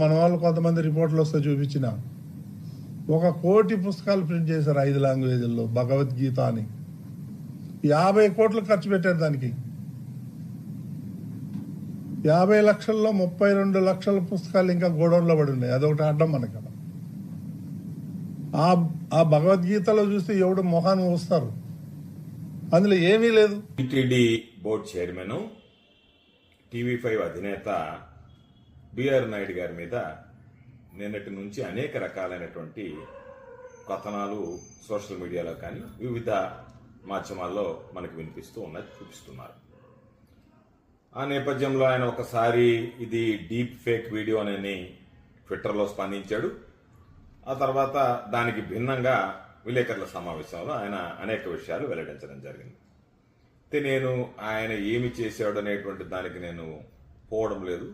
మన వాళ్ళు కొంతమంది రిపోర్ట్లు వస్తే చూపించిన 1 కోటి పుస్తకాలు ప్రింట్ చేశారు 5 లాంగ్వేజ్ల్లో భగవద్గీత అని. 50 కోట్లు ఖర్చు పెట్టారు దానికి. 50 లక్షల్లో 32 లక్షల పుస్తకాలు ఇంకా గోడౌన్లో పడి ఉన్నాయి. అదొకటి అడ్డం మనకు. ఆ భగవద్గీతలో చూస్తే ఎవడు మొహాన్ని వస్తారు, అందులో ఏమీ లేదు. టీటీడీ బోర్డు చైర్మన్ టీవీ5 అధినేత బిఆర్ నాయుడు గారి మీద నిన్నటి నుంచి అనేక రకాలైనటువంటి కథనాలు సోషల్ మీడియాలో కానీ వివిధ మాధ్యమాల్లో మనకు వినిపిస్తూ ఉన్నది, చూపిస్తున్నారు. ఆ నేపథ్యంలో ఆయన ఒకసారి ఇది డీప్ ఫేక్ వీడియో అని ట్విట్టర్లో స్పందించాడు. ఆ తర్వాత దానికి భిన్నంగా విలేకరుల సమావేశంలో ఆయన అనేక విషయాలు వెల్లడించడం జరిగింది. నేను ఆయన ఏమి చేశాడు అనేటువంటి దానికి నేను పోవడం లేదు.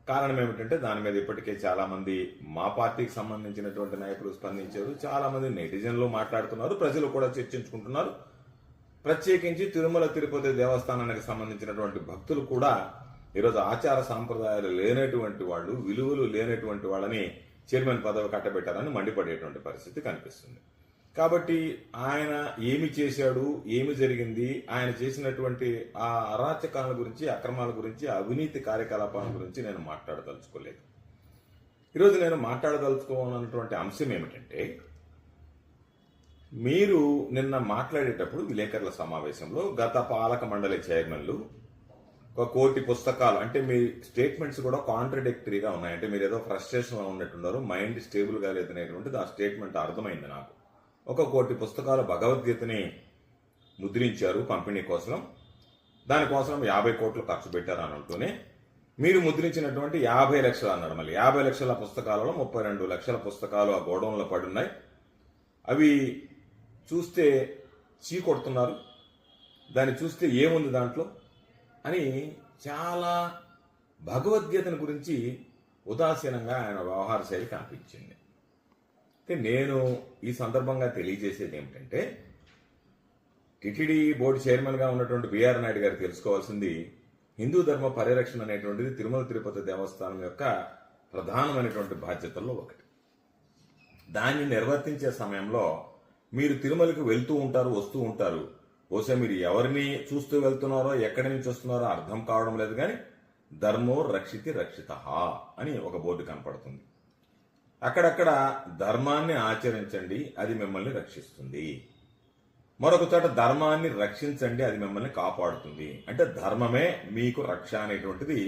కారణం ఏమిటంటే దాని మీద ఇప్పటికే చాలా మంది మా పార్టీకి సంబంధించినటువంటి నాయకులు స్పందించారు, చాలా మంది నెటిజన్లు మాట్లాడుతున్నారు, ప్రజలు కూడా చర్చించుకుంటున్నారు. ప్రత్యేకించి తిరుమల తిరుపతి దేవస్థానానికి సంబంధించినటువంటి భక్తులు కూడా ఈరోజు ఆచార సాంప్రదాయాలు లేనటువంటి వాళ్ళు, విలువలు లేనటువంటి వాళ్ళని చైర్మన్ పదవి కట్టబెట్టారని మండిపడేటువంటి పరిస్థితి కనిపిస్తుంది. కాబట్టి ఆయన ఏమి చేశాడు, ఏమి జరిగింది, ఆయన చేసినటువంటి ఆ అరాచకాల గురించి, అక్రమాల గురించి, అవినీతి కార్యకలాపాల గురించి నేను మాట్లాడదలుచుకోలేదు. ఈరోజు నేను మాట్లాడదలుచుకోవాలన్నటువంటి అంశం ఏమిటంటే, మీరు నిన్న మాట్లాడేటప్పుడు విలేకరుల సమావేశంలో గత పాలక మండలి చైర్మన్లు 1 కోటి పుస్తకాలు అంటే మీ స్టేట్మెంట్స్ కూడా కాంట్రడిక్టరీగా ఉన్నాయి. అంటే మీరు ఏదో ఫ్రస్ట్రేషన్ లో ఉన్నట్టున్నారు, మైండ్ స్టేబుల్ గా లేదనేటువంటిది ఆ స్టేట్మెంట్ అర్థమైంది నాకు. 1 కోటి పుస్తకాలు భగవద్గీతని ముద్రించారు పంపిణీ కోసం, దానికోసం 50 కోట్లు ఖర్చు పెట్టారు అని అంటూనే మీరు ముద్రించినటువంటి 50 లక్షలు అన్నారు. మళ్ళీ 50 లక్షల పుస్తకాలలో 32 లక్షల పుస్తకాలు ఆ గోడౌన్లో పడున్నాయి. అవి చూస్తే చీ కొడుతున్నారు, దాన్ని చూస్తే ఏముంది దాంట్లో అని చాలా భగవద్గీతను గురించి ఉదాసీనంగా ఆయన వ్యవహార శైలి కనిపించింది. నేను ఈ సందర్భంగా తెలియజేసేది ఏమిటంటే, టిటిడి బోర్డు చైర్మన్ గా ఉన్నటువంటి బిఆర్ నాయుడు గారు తెలుసుకోవాల్సింది, హిందూ ధర్మ పరిరక్షణ అనేటువంటిది తిరుమల తిరుపతి దేవస్థానం యొక్క ప్రధానమైనటువంటి బాధ్యతల్లో ఒకటి. దాన్ని నిర్వర్తించే సమయంలో మీరు తిరుమలకి వెళ్తూ ఉంటారు, వస్తూ ఉంటారు. బహుశా మీరు ఎవరిని చూస్తూ వెళ్తున్నారో, ఎక్కడి నుంచి వస్తున్నారో అర్థం కావడం లేదు, కానీ ధర్మో రక్షితి రక్షిత అని ఒక బోర్డు కనపడుతుంది. అక్కడక్కడ ధర్మాన్ని ఆచరించండి, అది మిమ్మల్ని రక్షిస్తుంది. మరొక చోట ధర్మాన్ని రక్షించండి, అది మిమ్మల్ని కాపాడుతుంది. అంటే ధర్మమే మీకు రక్ష అనేటువంటిది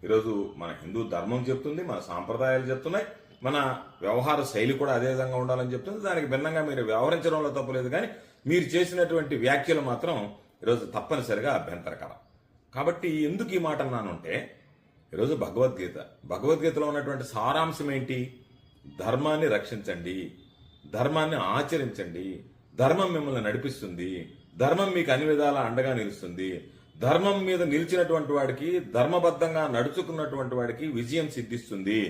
ఈరోజు మన హిందూ ధర్మం చెప్తుంది, మన సాంప్రదాయాలు చెప్తున్నాయి, మన వ్యవహార శైలి కూడా అదే విధంగా ఉండాలని చెప్తుంది. దానికి భిన్నంగా మీరు వ్యవహరించడంలో తప్పలేదు, కానీ మీరు చేసినటువంటి వ్యాఖ్యలు మాత్రం ఈరోజు తప్పనిసరిగా అభ్యంతరకరం. కాబట్టి ఎందుకు ఈ మాట అన్నానంటే, ఈరోజు భగవద్గీతలో ఉన్నటువంటి సారాంశం ఏంటి? ధర్మాన్ని రక్షించండి, ధర్మాన్ని ఆచరించండి, ధర్మం మిమ్మల్ని నడిపిస్తుంది, ధర్మం మీకు అన్ని విధాలా అండగా నిలుస్తుంది, ధర్మం మీద నిలిచినటువంటి వాడికి, ధర్మబద్ధంగా నడుచుకున్నటువంటి వాడికి విజయం సిద్ధిస్తుంది,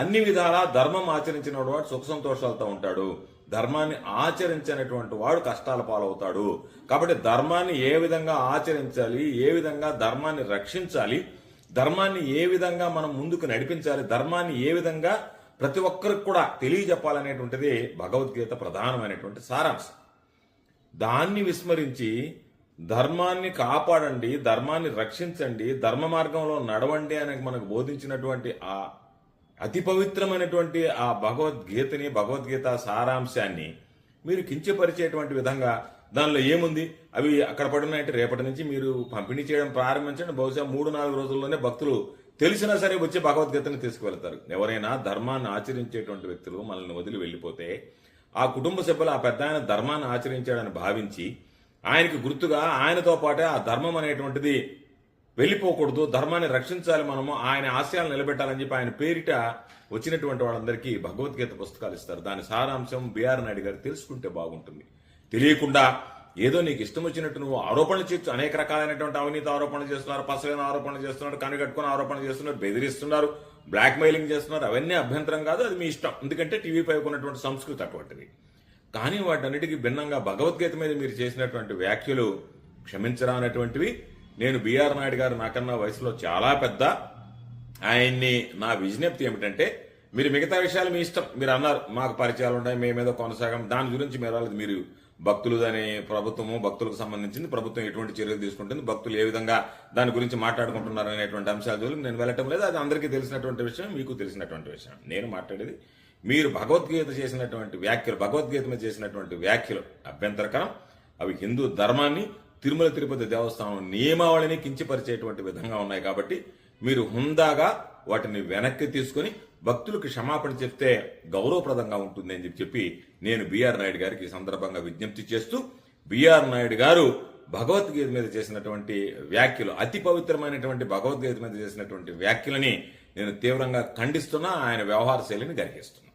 అన్ని విధాలా ధర్మం ఆచరించిన వాడు సుఖ సంతోషాలతో ఉంటాడు, ధర్మాన్ని ఆచరించినటువంటి వాడు కష్టాల పాలవుతాడు. కాబట్టి ధర్మాన్ని ఏ విధంగా ఆచరించాలి, ఏ విధంగా ధర్మాన్ని రక్షించాలి, ధర్మాన్ని ఏ విధంగా మనం ముందుకు నడిపించాలి, ధర్మాన్ని ఏ విధంగా ప్రతి ఒక్కరికి కూడా తెలియజెప్పాలనేటువంటిది భగవద్గీత ప్రధానమైనటువంటి సారాంశం. దాన్ని విస్మరించి ధర్మాన్ని కాపాడండి, ధర్మాన్ని రక్షించండి, ధర్మ మార్గంలో నడవండి అని మనకు బోధించినటువంటి ఆ అతి పవిత్రమైనటువంటి ఆ భగవద్గీత సారాంశాన్ని మీరు కించపరిచేటువంటి విధంగా దానిలో ఏముంది, అవి అక్కడ పడున్నాయంటే రేపటి నుంచి మీరు పంపిణీ చేయడం ప్రారంభించండి. బహుశా 3-4 రోజుల్లోనే భక్తులు తెలిసినా సరే వచ్చి భగవద్గీతని తీసుకువెళ్తారు. ఎవరైనా ధర్మాన్ని ఆచరించేటువంటి వ్యక్తులు మనల్ని వదిలి వెళ్లిపోతే ఆ కుటుంబ సభ్యులు ఆ పెద్ద ఆయన ధర్మాన్ని ఆచరించాడని భావించి ఆయనకి గుర్తుగా ఆయనతో పాటే ఆ ధర్మం అనేటువంటిది వెళ్ళిపోకూడదు, ధర్మాన్ని రక్షించాలి, మనము ఆయన ఆశయాలు నిలబెట్టాలని చెప్పి ఆయన పేరిట వచ్చినటువంటి వాళ్ళందరికీ భగవద్గీత పుస్తకాలు ఇస్తారు. దాని సారాంశం బిఆర్ నాయుడు గారు తెలుసుకుంటే బాగుంటుంది. తెలియకుండా ఏదో నీకు ఇష్టం వచ్చినట్టు నువ్వు ఆరోపణలు చేయొచ్చు. అనేక రకాలైనటువంటి అవినీతి ఆరోపణలు చేస్తున్నారు, పసలైన ఆరోపణలు చేస్తున్నారు, కనికట్టుకుని ఆరోపణలు చేస్తున్నారు, బెదిరిస్తున్నారు, బ్లాక్ మెయిలింగ్ చేస్తున్నారు. అవన్నీ అభ్యంతరం కాదు, అది మీ ఇష్టం. ఎందుకంటే టీవీ5 ఉన్నటువంటి సంస్కృతి అటువంటిది. కానీ వాటన్నిటికీ భిన్నంగా భగవద్గీత మీద మీరు చేసినటువంటి వ్యాఖ్యలు క్షమించరానటువంటివి. నేను బిఆర్ నాయుడు గారు నాకన్నా వయసులో చాలా పెద్ద. ఆయన్ని నా విజ్ఞప్తి ఏమిటంటే, మీరు మిగతా విషయాలు మీ ఇష్టం. మీరు అన్నారు మాకు పరిచయాలు ఉన్నాయి, మేమేదో కొనసాగం, దాని గురించి మీరు భక్తులు దాని ప్రభుత్వము, భక్తులకు సంబంధించింది ప్రభుత్వం ఎటువంటి చర్యలు తీసుకుంటుంది, భక్తులు ఏ విధంగా దాని గురించి మాట్లాడుకుంటున్నారు అనేటువంటి అంశాల జోలికి నేను వెళ్ళటం లేదు. అది అందరికీ తెలిసినటువంటి విషయం, మీకు తెలిసినటువంటి విషయం. నేను మాట్లాడేది మీరు భగవద్గీత చేసినటువంటి వ్యాఖ్యలు, భగవద్గీత మీద చేసినటువంటి వ్యాఖ్యలు అభ్యంతరకరం. అవి హిందూ ధర్మాన్ని, తిరుమల తిరుపతి దేవస్థానం నియమావళిని కించపరిచేటువంటి విధంగా ఉన్నాయి. కాబట్టి మీరు హుందాగా వాటిని వెనక్కి తీసుకుని భక్తులకు క్షమాపణ చెప్తే గౌరవప్రదంగా ఉంటుంది అని చెప్పి నేను బిఆర్ నాయుడు గారికి ఈ సందర్భంగా విజ్ఞప్తి చేస్తూ, బిఆర్ నాయుడు గారు భగవద్గీత మీద చేసినటువంటి వ్యాఖ్యలు, అతి పవిత్రమైనటువంటి భగవద్గీత మీద చేసినటువంటి వ్యాఖ్యలని నేను తీవ్రంగా ఖండిస్తున్నా, ఆయన వ్యవహార శైలిని గరికిస్తున్నా.